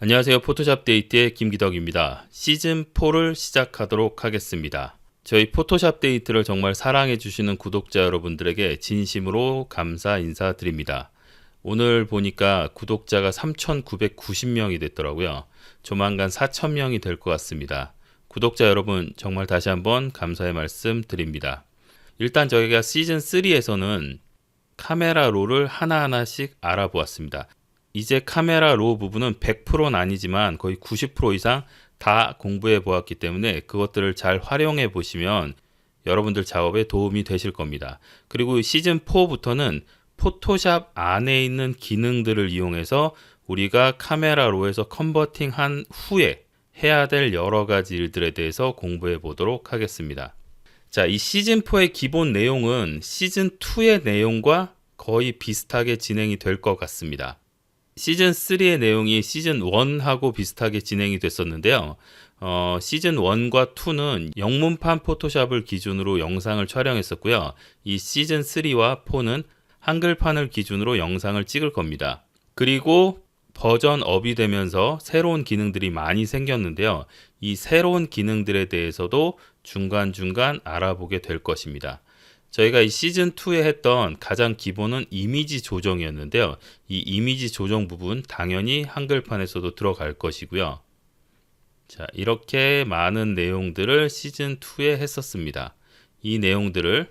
안녕하세요. 포토샵 데이트의 김기덕입니다. 시즌4를 시작하도록 하겠습니다. 저희 포토샵 데이트를 정말 사랑해 주시는 구독자 여러분들에게 진심으로 감사 인사드립니다. 오늘 보니까 구독자가 3,990명이 됐더라고요. 조만간 4,000명이 될 것 같습니다. 구독자 여러분 정말 다시 한번 감사의 말씀 드립니다. 일단 저희가 시즌3에서는 카메라 롤을 하나하나씩 알아보았습니다. 이제 카메라 로 부분은 100%는 아니지만 거의 90% 이상 다 공부해 보았기 때문에 그것들을 잘 활용해 보시면 여러분들 작업에 도움이 되실 겁니다. 그리고 시즌 4부터는 포토샵 안에 있는 기능들을 이용해서 우리가 카메라 로에서 컨버팅 한 후에 해야 될 여러 가지 일들에 대해서 공부해 보도록 하겠습니다. 자, 이 시즌 4의 기본 내용은 시즌 2의 내용과 거의 비슷하게 진행이 될 것 같습니다. 시즌 3의 내용이 시즌 1하고 비슷하게 진행이 됐었는데요. 시즌 1과 2는 영문판 포토샵을 기준으로 영상을 촬영했었고요. 이 시즌 3와 4는 한글판을 기준으로 영상을 찍을 겁니다. 그리고 버전 업이 되면서 새로운 기능들이 많이 생겼는데요. 이 새로운 기능들에 대해서도 중간중간 알아보게 될 것입니다. 저희가 이 시즌2에 했던 가장 기본은 이미지 조정이었는데요. 이 이미지 조정 부분 당연히 한글판에서도 들어갈 것이고요. 자, 이렇게 많은 내용들을 시즌2에 했었습니다. 이 내용들을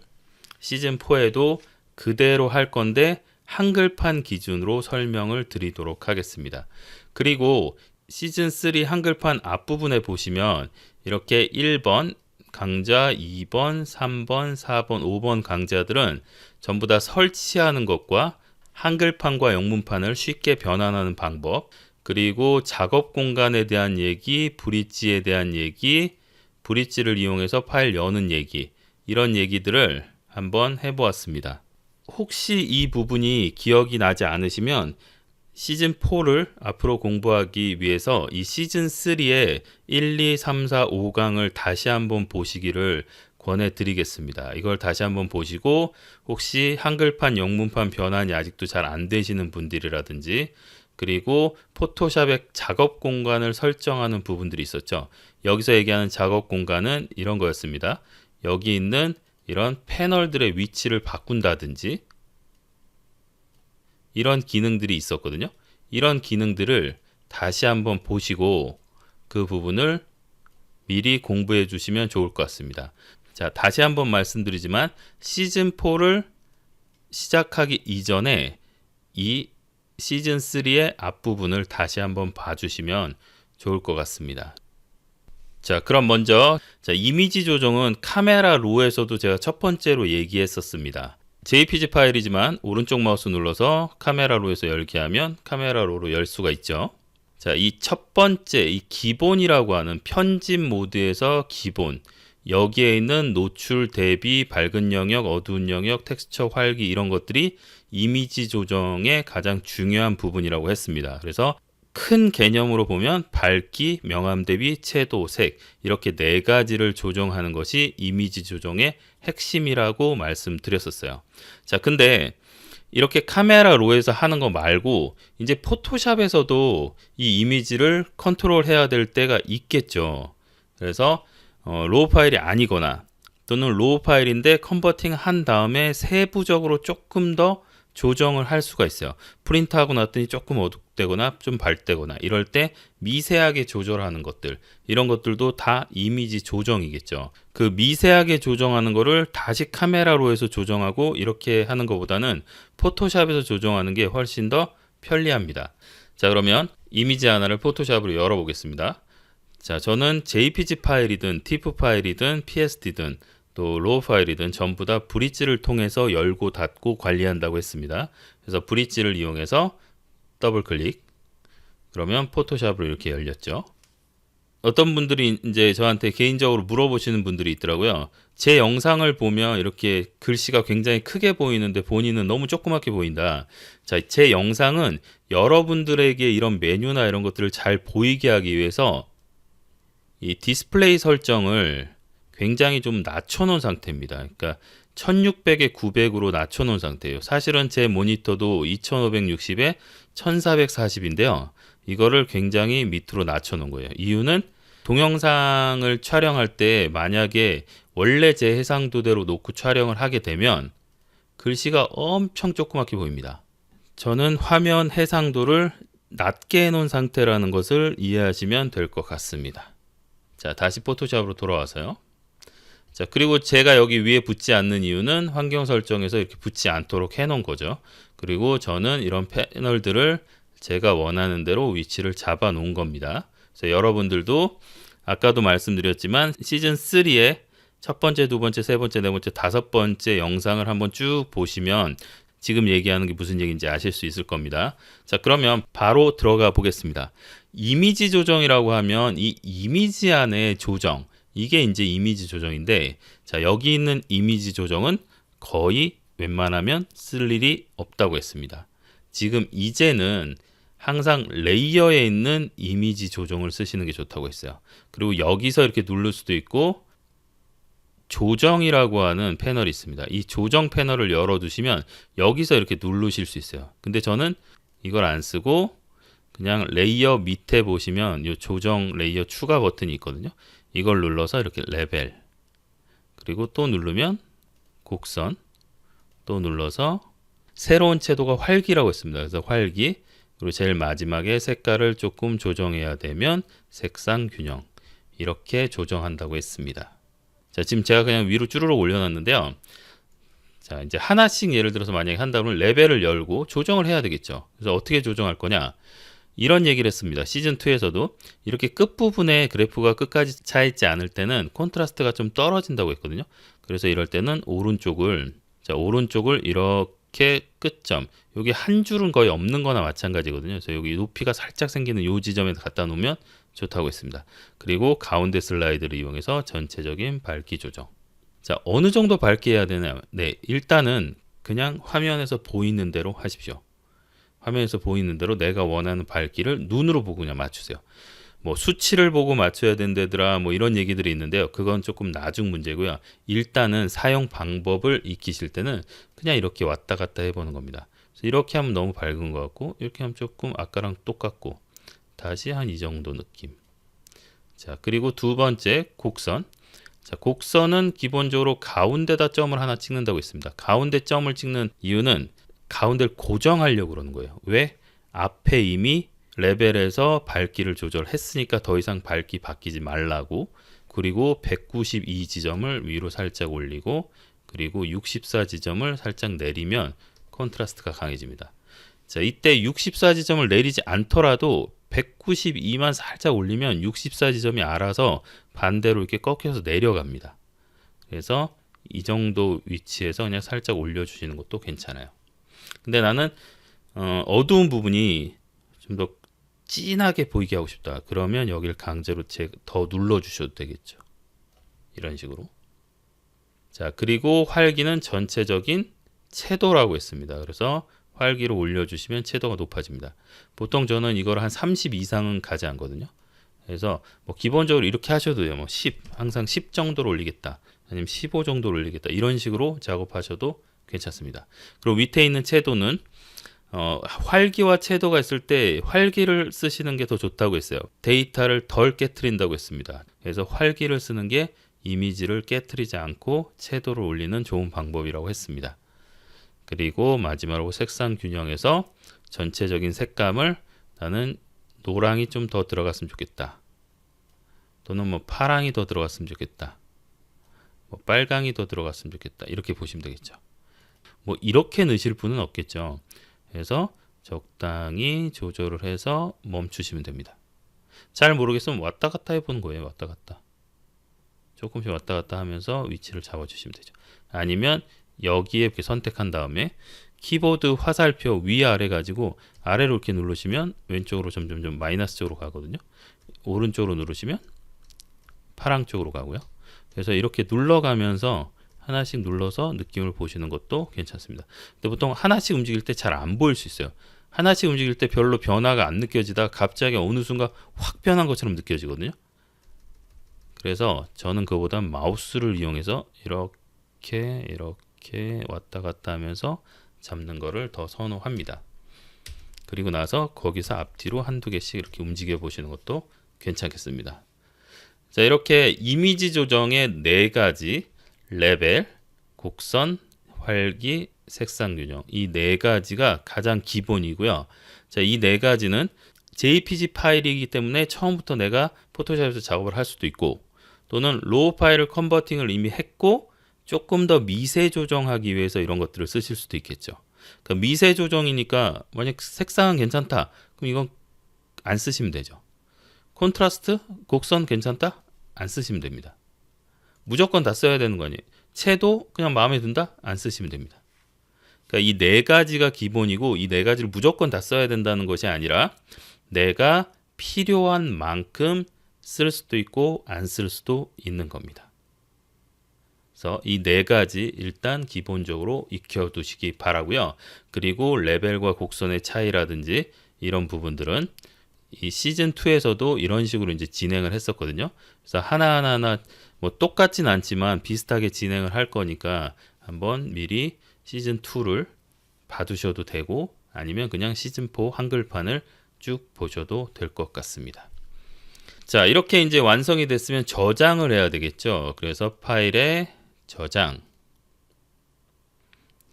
시즌4에도 그대로 할 건데 한글판 기준으로 설명을 드리도록 하겠습니다. 그리고 시즌3 한글판 앞부분에 보시면 이렇게 1번 강좌, 2번, 3번, 4번, 5번 강좌들은 전부 다 설치하는 것과 한글판과 영문판을 쉽게 변환하는 방법, 그리고 작업 공간에 대한 얘기, 브릿지에 대한 얘기, 브릿지를 이용해서 파일 여는 얘기, 이런 얘기들을 한번 해보았습니다. 혹시 이 부분이 기억이 나지 않으시면 시즌4를 앞으로 공부하기 위해서 이 시즌3의 1, 2, 3, 4, 5강을 다시 한번 보시기를 권해드리겠습니다. 이걸 다시 한번 보시고 혹시 한글판, 영문판 변환이 아직도 잘 안 되시는 분들이라든지 그리고 포토샵의 작업 공간을 설정하는 부분들이 있었죠. 여기서 얘기하는 작업 공간은 이런 거였습니다. 여기 있는 이런 패널들의 위치를 바꾼다든지 이런 기능들이 있었거든요. 이런 기능들을 다시 한번 보시고 그 부분을 미리 공부해 주시면 좋을 것 같습니다. 자, 다시 한번 말씀드리지만 시즌4를 시작하기 이전에 이 시즌3의 앞부분을 다시 한번 봐주시면 좋을 것 같습니다. 자, 그럼 먼저 이미지 조정은 카메라 로에서도 제가 첫 번째로 얘기했었습니다. JPG 파일이지만 오른쪽 마우스 눌러서 카메라 로에서 열게 하면 카메라 로로 열 수가 있죠. 자, 이 첫 번째 이 기본이라고 하는 편집 모드에서 기본, 여기에 있는 노출, 대비, 밝은 영역, 어두운 영역, 텍스처, 활기 이런 것들이 이미지 조정의 가장 중요한 부분이라고 했습니다. 그래서 큰 개념으로 보면 밝기, 명암 대비, 채도, 색 이렇게 네 가지를 조정하는 것이 이미지 조정의 핵심이라고 말씀드렸었어요. 자, 근데 이렇게 카메라 로에서 하는 거 말고 이제 포토샵에서도 이 이미지를 컨트롤해야 될 때가 있겠죠. 그래서 로우 파일이 아니거나 또는 로우 파일인데 컨버팅 한 다음에 세부적으로 조금 더 조정을 할 수가 있어요. 프린트하고 났더니 조금 어둡되거나 좀 밝되거나 이럴 때 미세하게 조절하는 것들, 이런 것들도 다 이미지 조정이겠죠. 그 미세하게 조정하는 거를 다시 카메라로 해서 조정하고 이렇게 하는 것보다는 포토샵에서 조정하는 게 훨씬 더 편리합니다. 자, 그러면 이미지 하나를 포토샵으로 열어보겠습니다. 자, 저는 JPG 파일이든 TIFF 파일이든 PSD든 또 로우 파일이든 전부 다 브릿지를 통해서 열고 닫고 관리한다고 했습니다. 그래서 브릿지를 이용해서 더블 클릭, 그러면 포토샵으로 이렇게 열렸죠. 어떤 분들이 이제 저한테 개인적으로 물어보시는 분들이 있더라고요. 제 영상을 보면 이렇게 글씨가 굉장히 크게 보이는데 본인은 너무 조그맣게 보인다. 자, 제 영상은 여러분들에게 이런 메뉴나 이런 것들을 잘 보이게 하기 위해서 이 디스플레이 설정을 굉장히 좀 낮춰놓은 상태입니다. 그러니까 1600에 900으로 낮춰놓은 상태예요. 사실은 제 모니터도 2560에 1440인데요. 이거를 굉장히 밑으로 낮춰 놓은 거예요. 이유는 동영상을 촬영할 때 만약에 원래 제 해상도대로 놓고 촬영을 하게 되면 글씨가 엄청 조그맣게 보입니다. 저는 화면 해상도를 낮게 해놓은 상태라는 것을 이해하시면 될 것 같습니다. 자, 다시 포토샵으로 돌아와서요. 자, 그리고 제가 여기 위에 붙지 않는 이유는 환경 설정에서 이렇게 붙지 않도록 해놓은 거죠. 그리고 저는 이런 패널들을 제가 원하는 대로 위치를 잡아 놓은 겁니다. 그래서 여러분들도 아까도 말씀드렸지만 시즌 3의 첫 번째, 두 번째, 세 번째, 네 번째, 다섯 번째 영상을 한번 쭉 보시면 지금 얘기하는 게 무슨 얘기인지 아실 수 있을 겁니다. 자, 그러면 바로 들어가 보겠습니다. 이미지 조정이라고 하면 이 이미지 안에 조정, 이게 이제 이미지 조정인데, 자, 여기 있는 이미지 조정은 거의 웬만하면 쓸 일이 없다고 했습니다. 지금 이제는 항상 레이어에 있는 이미지 조정을 쓰시는 게 좋다고 했어요. 그리고 여기서 이렇게 누를 수도 있고, 조정이라고 하는 패널이 있습니다. 이 조정 패널을 열어두시면 여기서 이렇게 누르실 수 있어요. 근데 저는 이걸 안 쓰고 그냥 레이어 밑에 보시면 이 조정 레이어 추가 버튼이 있거든요. 이걸 눌러서 이렇게 레벨, 그리고 또 누르면 곡선, 또 눌러서 새로운 채도가 활기라고 했습니다. 그래서 활기, 그리고 제일 마지막에 색깔을 조금 조정해야 되면 색상 균형, 이렇게 조정한다고 했습니다. 자, 지금 제가 그냥 위로 쭈르륵 올려놨는데요. 자, 이제 하나씩 예를 들어서 만약에 한다면 레벨을 열고 조정을 해야 되겠죠. 그래서 어떻게 조정할 거냐? 이런 얘기를 했습니다. 시즌2에서도 이렇게 끝부분에 그래프가 끝까지 차 있지 않을 때는 콘트라스트가 좀 떨어진다고 했거든요. 그래서 이럴 때는 오른쪽을 이렇게 끝점, 여기 한 줄은 거의 없는 거나 마찬가지거든요. 그래서 여기 높이가 살짝 생기는 이 지점에 갖다 놓으면 좋다고 했습니다. 그리고 가운데 슬라이드를 이용해서 전체적인 밝기 조정. 자, 어느 정도 밝게 해야 되나요? 네, 일단은 그냥 화면에서 보이는 대로 하십시오. 화면에서 보이는 대로 내가 원하는 밝기를 눈으로 보고 그냥 맞추세요. 뭐 수치를 보고 맞춰야 된다더라 뭐 이런 얘기들이 있는데요. 그건 조금 나중 문제고요. 일단은 사용 방법을 익히실 때는 그냥 이렇게 왔다 갔다 해보는 겁니다. 그래서 이렇게 하면 너무 밝은 것 같고, 이렇게 하면 조금 아까랑 똑같고, 다시 한 이 정도 느낌. 자, 그리고 두 번째 곡선. 자, 곡선은 기본적으로 가운데다 점을 하나 찍는다고 했습니다. 가운데 점을 찍는 이유는 가운데를 고정하려고 그러는 거예요. 왜? 앞에 이미 레벨에서 밝기를 조절했으니까 더 이상 밝기 바뀌지 말라고. 그리고 192 지점을 위로 살짝 올리고, 그리고 64 지점을 살짝 내리면 콘트라스트가 강해집니다. 자, 이때 64 지점을 내리지 않더라도 192만 살짝 올리면 64 지점이 알아서 반대로 이렇게 꺾여서 내려갑니다. 그래서 이 정도 위치에서 그냥 살짝 올려주시는 것도 괜찮아요. 근데 나는 어두운 부분이 좀 더 진하게 보이게 하고 싶다. 그러면 여기를 강제로 더 눌러주셔도 되겠죠. 이런 식으로. 자, 그리고 활기는 전체적인 채도라고 했습니다. 그래서 활기를 올려주시면 채도가 높아집니다. 보통 저는 이걸 한 30 이상은 가지 않거든요. 그래서 뭐 기본적으로 이렇게 하셔도 돼요. 뭐 10, 항상 10 정도로 올리겠다. 아니면 15 정도로 올리겠다. 이런 식으로 작업하셔도 괜찮습니다. 그리고 밑에 있는 채도는 활기와 채도가 있을 때 활기를 쓰시는 게 더 좋다고 했어요. 데이터를 덜 깨트린다고 했습니다. 그래서 활기를 쓰는 게 이미지를 깨트리지 않고 채도를 올리는 좋은 방법이라고 했습니다. 그리고 마지막으로 색상 균형에서 전체적인 색감을 나는 노랑이 좀 더 들어갔으면 좋겠다. 또는 뭐 파랑이 더 들어갔으면 좋겠다. 뭐 빨강이 더 들어갔으면 좋겠다. 이렇게 보시면 되겠죠. 뭐 이렇게 넣으실 분은 없겠죠. 그래서 적당히 조절을 해서 멈추시면 됩니다. 잘 모르겠으면 왔다 갔다 해보는 거예요. 왔다 갔다. 조금씩 왔다 갔다 하면서 위치를 잡아주시면 되죠. 아니면 여기에 이렇게 선택한 다음에 키보드 화살표 위아래 가지고 아래로 이렇게 누르시면 왼쪽으로 점점 마이너스 쪽으로 가거든요. 오른쪽으로 누르시면 파랑 쪽으로 가고요. 그래서 이렇게 눌러가면서 하나씩 눌러서 느낌을 보시는 것도 괜찮습니다. 근데 보통 하나씩 움직일 때 잘 안 보일 수 있어요. 하나씩 움직일 때 별로 변화가 안 느껴지다가 갑자기 어느 순간 확 변한 것처럼 느껴지거든요. 그래서 저는 그보다 마우스를 이용해서 이렇게 왔다 갔다 하면서 잡는 거를 더 선호합니다. 그리고 나서 거기서 앞뒤로 한두 개씩 이렇게 움직여 보시는 것도 괜찮겠습니다. 자, 이렇게 이미지 조정의 4가지 레벨, 곡선, 활기, 색상 균형, 이 4가지가 가장 기본이고요. 자, 이 4가지는 JPG 파일이기 때문에 처음부터 내가 포토샵에서 작업을 할 수도 있고, 또는 로우 파일을 컨버팅을 이미 했고 조금 더 미세 조정하기 위해서 이런 것들을 쓰실 수도 있겠죠. 그러니까 미세 조정이니까 만약 색상은 괜찮다, 그럼 이건 안 쓰시면 되죠. 콘트라스트, 곡선 괜찮다? 안 쓰시면 됩니다. 무조건 다 써야 되는 거 아니에요. 채도 그냥 마음에 든다? 안 쓰시면 됩니다. 그러니까 이 4가지가 기본이고, 이 4가지를 무조건 다 써야 된다는 것이 아니라 내가 필요한 만큼 쓸 수도 있고 안 쓸 수도 있는 겁니다. 그래서 이 4가지 일단 기본적으로 익혀두시기 바라고요. 그리고 레벨과 곡선의 차이라든지 이런 부분들은 이 시즌 2에서도 이런 식으로 이제 진행을 했었거든요. 그래서 하나하나 뭐 똑같진 않지만 비슷하게 진행을 할 거니까 한번 미리 시즌 2를 봐두셔도 되고, 아니면 그냥 시즌 4 한글판을 쭉 보셔도 될 것 같습니다. 자, 이렇게 이제 완성이 됐으면 저장을 해야 되겠죠. 그래서 파일에 저장.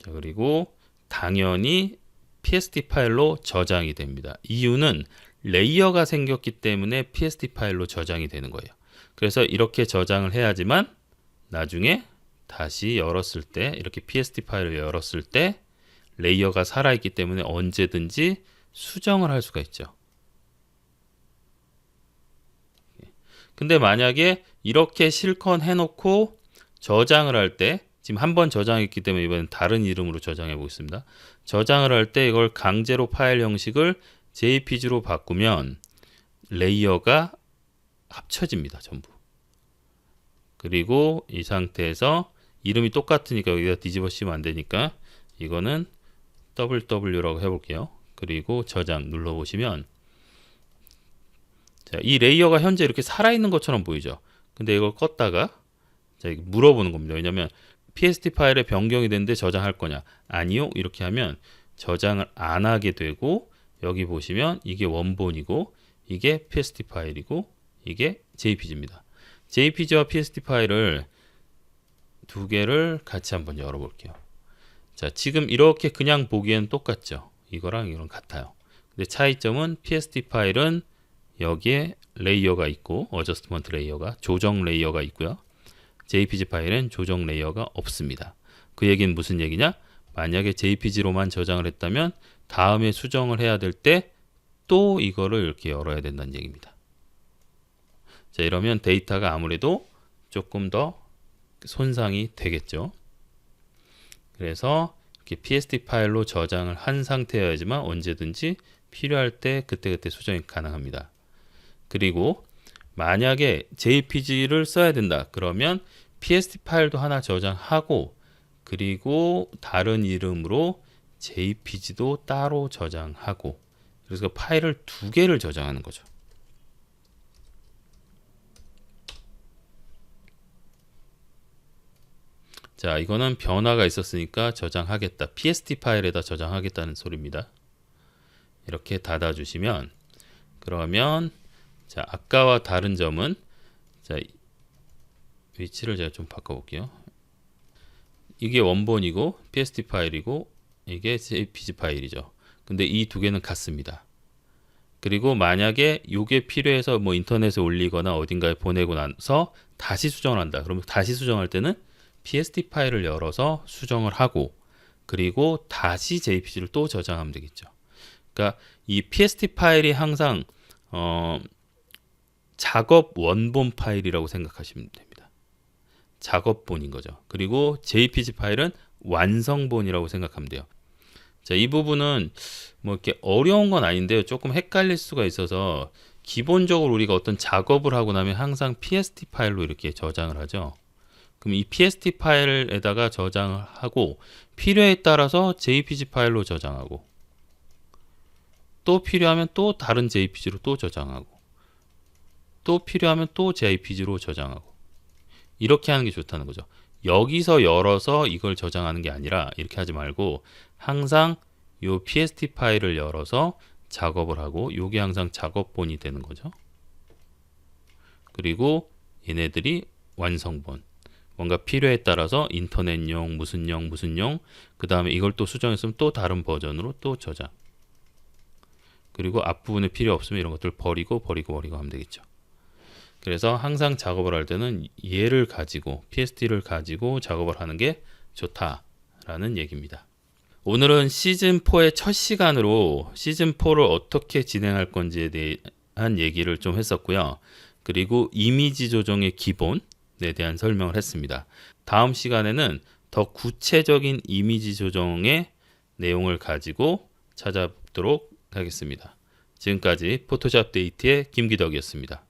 자, 그리고 당연히 PSD 파일로 저장이 됩니다. 이유는 레이어가 생겼기 때문에 PSD 파일로 저장이 되는 거예요. 그래서 이렇게 저장을 해야지만 나중에 다시 열었을 때, 이렇게 PSD 파일을 열었을 때 레이어가 살아있기 때문에 언제든지 수정을 할 수가 있죠. 근데 만약에 이렇게 실컷 해놓고 저장을 할 때, 지금 한번 저장했기 때문에 이번엔 다른 이름으로 저장해 보겠습니다. 저장을 할 때 이걸 강제로 파일 형식을 JPG로 바꾸면 레이어가 합쳐집니다. 전부. 그리고 이 상태에서 이름이 똑같으니까 여기다 뒤집어 씌우면 안 되니까 이거는 WW라고 해볼게요. 그리고 저장 눌러보시면, 자, 이 레이어가 현재 이렇게 살아있는 것처럼 보이죠. 근데 이걸 껐다가 자, 물어보는 겁니다. 왜냐면 PSD 파일에 변경이 됐는데 저장할 거냐? 아니요. 이렇게 하면 저장을 안 하게 되고, 여기 보시면 이게 원본이고 이게 PSD 파일이고 이게 JPG입니다. JPG와 PSD 파일을 두 개를 같이 한번 열어볼게요. 자, 지금 이렇게 그냥 보기엔 똑같죠. 이거랑 이거랑 같아요. 근데 차이점은 PSD 파일은 여기에 레이어가 있고, 어저스트먼트 레이어가, 조정 레이어가 있고요. JPG 파일은 조정 레이어가 없습니다. 그 얘기는 무슨 얘기냐? 만약에 JPG로만 저장을 했다면 다음에 수정을 해야 될 때 또 이거를 이렇게 열어야 된다는 얘기입니다. 자, 이러면 데이터가 아무래도 조금 더 손상이 되겠죠. 그래서 이렇게 PSD 파일로 저장을 한 상태여야지만 언제든지 필요할 때 그때그때 수정이 가능합니다. 그리고 만약에 JPG를 써야 된다 그러면 PSD 파일도 하나 저장하고, 그리고 다른 이름으로 JPG도 따로 저장하고, 그래서 파일을 2개를 저장하는 거죠. 자, 이거는 변화가 있었으니까 저장하겠다, PSD 파일에다 저장하겠다는 소리입니다. 이렇게 닫아주시면, 그러면 자, 아까와 다른 점은, 자, 위치를 제가 좀 바꿔볼게요. 이게 원본이고 PSD 파일이고 이게 JPG 파일이죠. 근데 이 두 개는 같습니다. 그리고 만약에 이게 필요해서 뭐 인터넷에 올리거나 어딘가에 보내고 나서 다시 수정을 한다. 그러면 다시 수정할 때는 PSD 파일을 열어서 수정을 하고, 그리고 다시 JPG를 또 저장하면 되겠죠. 그러니까 이 PSD 파일이 항상 작업 원본 파일이라고 생각하시면 됩니다. 작업본인 거죠. 그리고 JPG 파일은 완성본이라고 생각하면 돼요. 자, 이 부분은 뭐 이렇게 어려운 건 아닌데요. 조금 헷갈릴 수가 있어서, 기본적으로 우리가 어떤 작업을 하고 나면 항상 PSD 파일로 이렇게 저장을 하죠. 그럼 이 PSD 파일에다가 저장을 하고, 필요에 따라서 JPG 파일로 저장하고, 또 필요하면 또 다른 JPG로 또 저장하고, 또 필요하면 또 JPG로 저장하고, 이렇게 하는 게 좋다는 거죠. 여기서 열어서 이걸 저장하는 게 아니라 이렇게 하지 말고 항상 요 PST 파일을 열어서 작업을 하고 요게 항상 작업본이 되는 거죠. 그리고 얘네들이 완성본. 뭔가 필요에 따라서 인터넷용, 무슨 용, 그 다음에 이걸 또 수정했으면 또 다른 버전으로 또 저장. 그리고 앞부분에 필요 없으면 이런 것들 버리고 하면 되겠죠. 그래서 항상 작업을 할 때는 얘를 가지고 PST를 가지고 작업을 하는 게 좋다라는 얘기입니다. 오늘은 시즌4의 첫 시간으로 시즌4를 어떻게 진행할 건지에 대한 얘기를 좀 했었고요. 그리고 이미지 조정의 기본에 대한 설명을 했습니다. 다음 시간에는 더 구체적인 이미지 조정의 내용을 가지고 찾아보도록 하겠습니다. 지금까지 포토샵 데이트의 김기덕이었습니다.